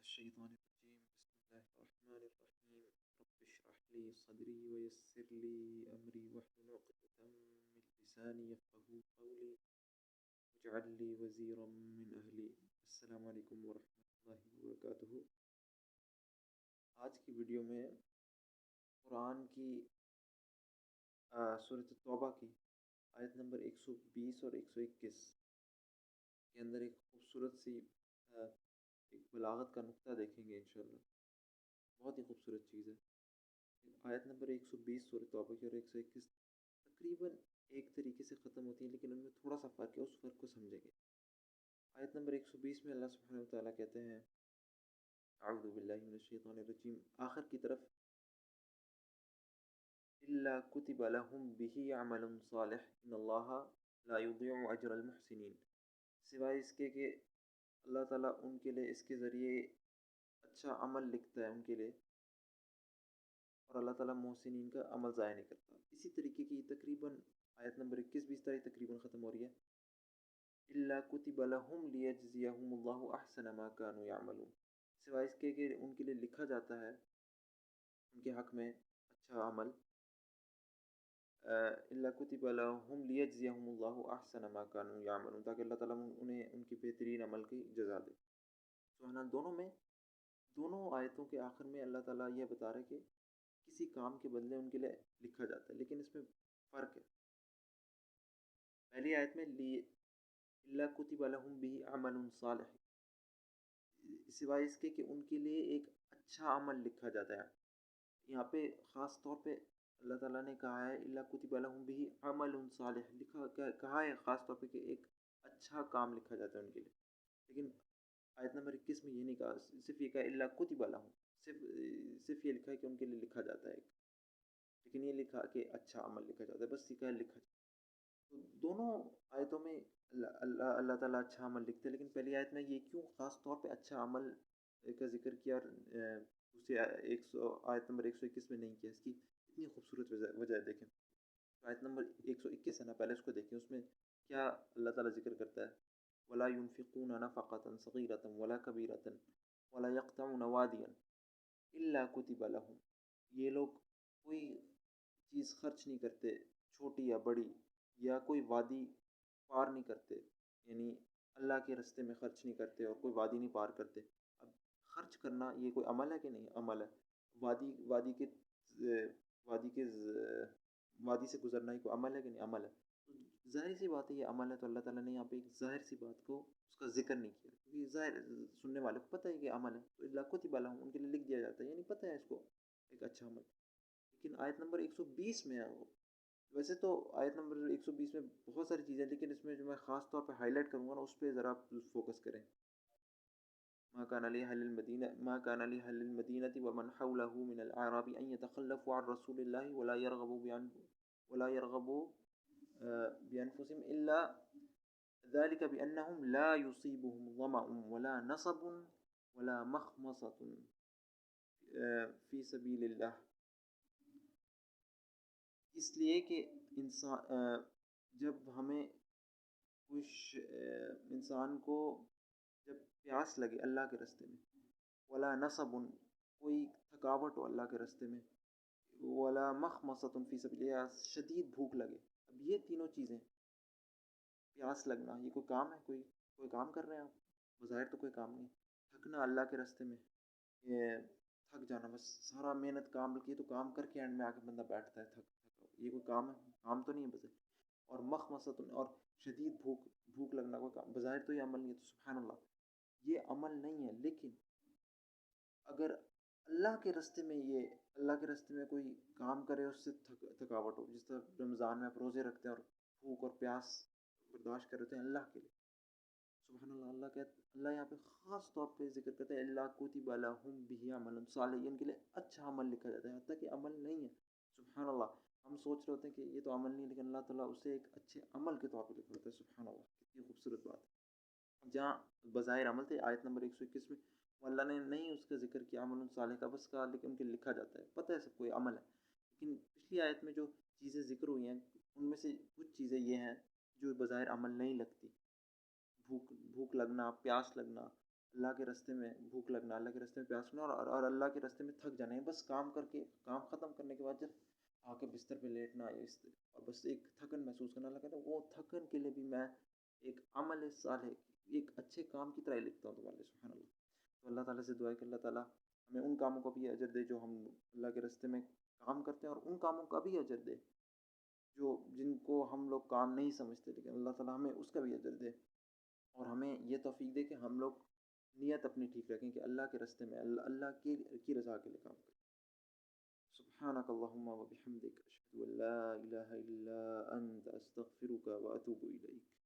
الشيطان الرجيم بسم الله الرحمن الرحيم رب اشرح لي صدري ويسر لي أمري واحلل عقدة من لساني يفقهوا قولي واجعل لي وزيرا من أهلي السلام علیکم ورحمۃ اللہ وبرکاتہ۔ آج کی ویڈیو میں قرآن کی سورۃ توبہ کی آیت نمبر 120 اور 121 کے اندر ایک خوبصورت سی ایک بلاغت کا نقطہ دیکھیں گے انشاءاللہ۔ بہت ہی خوبصورت چیز ہے۔ آیت نمبر 120 سورۃ توبہ کی اور 121 تقریباً ایک طریقے سے ختم ہوتی ہیں، لیکن ان میں تھوڑا سا فرق ہے، اس فرق کو سمجھیں گے۔ آیت نمبر 120 میں اللہ سبحانہ وتعالیٰ کہتے ہیں اعوذ باللہ من الشیطان الرجیم، آخر کی طرف الا کتب لہم بہ عمل صالح ان اللہ لا یضیع اجر المحسنین، سوائے اس کے کہ اللہ تعالیٰ ان کے لیے اس کے ذریعے اچھا عمل لکھتا ہے ان کے لیے، اور اللہ تعالیٰ محسنین کا عمل ضائع نہیں کرتا۔ اسی طریقے کی تقریباً آیت نمبر 21-22 تاریخ تقریباً ختم ہو رہی ہے۔ الا کتب لہم لیجزیہم اللہ احسن ما کانوا یعملون، سوائے اس کے کہ ان کے لیے لکھا جاتا ہے ان کے حق میں اچھا عمل۔ الا کتب لہم لیجزیہم اللہ احسن ما کانوا یعملون، تاکہ اللہ تعالیٰ انہیں ان کی بہترین عمل کی جزا دے۔ دونوں آیتوں کے آخر میں اللہ تعالیٰ یہ بتا رہے کہ کسی کام کے بدلے ان کے لیے لکھا جاتا ہے، لیکن اس میں فرق ہے۔ پہلی آیت میں الا کتب لہم بہ عمل صالح، سوائے اس کے کہ ان کے لیے ایک اچھا عمل لکھا جاتا ہے۔ یہاں پہ خاص طور پہ اللہ تعالیٰ نے کہا ہے الا کتب لہم بہ عمل صالح، کہا ہے خاص طور پہ کہ ایک اچھا کام لکھا جاتا ہے ان کے لیے، لیکن آیت نمبر 21 میں یہ نہیں کہا، صرف یہ کہا الا کتب لہم، صرف یہ لکھا ہے کہ ان کے لیے لکھا جاتا ہے ایک، لیکن یہ لکھا کہ اچھا عمل لکھا جاتا ہے، بس یہ کہا لکھا جاتا ہے۔ تو دونوں آیتوں میں اللہ تعالیٰ اچھا عمل لکھتے ہیں، لیکن پہلی آیت میں یہ کیوں خاص طور پہ اچھا عمل کا ذکر کیا اور دوسری آیت نمبر 121 میں نہیں کیا؟ اس کی اتنی خوبصورت وجہ دیکھیں۔ آیت نمبر 121 ہے نا، پہلے اس کو دیکھیں، اس میں کیا اللہ تعالیٰ ذکر کرتا ہے؟ وَلَا يُنْفِقُونَ نَفَقَةً صَغِيرَةً وَلَا كَبِيرَةً وَلَا يَقْطَعُونَ وَادِيًا إِلَّا كُتِبَ لَهُمْ، یہ لوگ کوئی چیز خرچ نہیں کرتے، چھوٹی یا بڑی، یا کوئی وادی پار نہیں کرتے، یعنی اللہ کے راستے میں خرچ نہیں کرتے اور کوئی وادی نہیں پار کرتے۔ اب خرچ کرنا یہ کوئی عمل ہے کہ نہیں؟ عمل ہے۔ وادی سے گزرنا ہی کوئی عمل ہے کہ نہیں؟ عمل ہے۔ ظاہر سی بات ہے یہ عمل ہے، تو اللہ تعالیٰ نے یہاں پہ ایک ظاہر سی بات کو اس کا ذکر نہیں کیا، کیونکہ ظاہر سننے والے کو پتہ ہے کہ عمل ہے، تو الا کتب لہم ان کے لیے لکھ دیا جاتا ہے، یعنی پتہ ہے اس کو ایک اچھا عمل۔ لیکن آیت نمبر 120 میں ویسے تو آیت نمبر 120 میں بہت ساری چیزیں، لیکن اس میں جو میں خاص طور پہ ہائی لائٹ کروں گا نا، اس پہ ذرا فوکس کریں۔ ما كان لأهل المدينة ومن حولهم من الأعراب أن يتخلفوا عن رسول الله ولا يرغبوا بأنفسهم إلا ذلك بأنهم لا يصيبهم ظمأ ولا نصب ولا مخمصة في سبيل الله، اس لیے کہ جب ہمیں کچھ انسان کو جب پیاس لگے اللہ کے راستے میں، ولا نصب، کوئی تھکاوٹ ہو اللہ کے راستے میں، ولا مخمصۃ فی سبیل اللہ، شدید بھوک لگے۔ اب یہ تینوں چیزیں، پیاس لگنا، یہ کوئی کام ہے؟ کوئی کام کر رہے ہیں آپ؟ بظاہر تو کوئی کام نہیں۔ تھکنا اللہ کے راستے میں، یہ تھک جانا، بس سارا محنت کام کی تو کام کر کے اینڈ میں آ کے بندہ بیٹھتا ہے تھک، یہ کوئی کام ہے؟ کام تو نہیں ہے بظاہر۔ اور مخمصۃ، اور شدید بھوک لگنا، کوئی کام بظاہر تو یہ عمل نہیں ہے۔ تو سبحان اللہ، یہ عمل نہیں ہے، لیکن اگر اللہ کے راستے میں اللہ کے راستے میں کوئی کام کرے، اس سے تھکاوٹ ہو، جس طرح رمضان میں آپ روزے رکھتے ہیں اور بھوک اور پیاس برداشت کر رہتے ہیں اللہ کے لیے، سبحان اللہ، اللہ یہاں پہ خاص طور پہ ذکر کرتے ہیں الا کتب لہم بہ عمل صالح، ان کے لیے اچھا عمل لکھا جاتا ہے، حتیٰ کہ عمل نہیں ہے۔ سبحان اللہ، ہم سوچ رہے ہوتے ہیں کہ یہ تو عمل نہیں ہے، لیکن اللہ تعالیٰ اسے ایک اچھے عمل کے طور پہ لکھا ہوتا ہے۔ سبحان اللہ، کتنی خوبصورت بات ہے۔ جہاں بظاہر عمل تھے آیت نمبر 121 میں، اللہ نے نہیں اس کا ذکر کیا عمل صالح کا، بس کہا لیکن ان کے لکھا جاتا ہے، پتہ ہے سب کو یہ عمل ہے۔ لیکن پچھلی آیت میں جو چیزیں ذکر ہوئی ہیں، ان میں سے کچھ چیزیں یہ ہیں جو بظاہر عمل نہیں لگتی، بھوک لگنا، پیاس لگنا، اللہ کے راستے میں بھوک لگنا، اللہ کے راستے میں پیاس لگنا، اور اللہ کے راستے میں تھک جانا ہے، بس کام کر کے کام ختم کرنے کے بعد جب آ کے بستر پہ لیٹنا اور بس ایک تھکن محسوس کرنا، اللہ کہتا ہے وہ تھکن کے لیے بھی میں ایک عمل صالح، ایک اچھے کام کی طرح ہی لکھتا ہوں تمہارے لیے، سبحان اللہ۔ تو اللہ تعالیٰ سے دعا ہے کہ اللہ تعالیٰ ہمیں ان کاموں کو بھی اجر دے جو ہم اللہ کے راستے میں کام کرتے ہیں، اور ان کاموں کا بھی اجر دے جو جن کو ہم لوگ کام نہیں سمجھتے، لیکن اللہ تعالیٰ ہمیں اس کا بھی اجر دے، اور ہمیں یہ توفیق دے کہ ہم لوگ نیت اپنی ٹھیک رکھیں کہ اللہ کے راستے میں اللہ کی رضا کے لیے کام کریں۔ سبحانک اللہم و بحمدک، اشہد ان لا الہ الا انت، استغفرک و اتوب الیک۔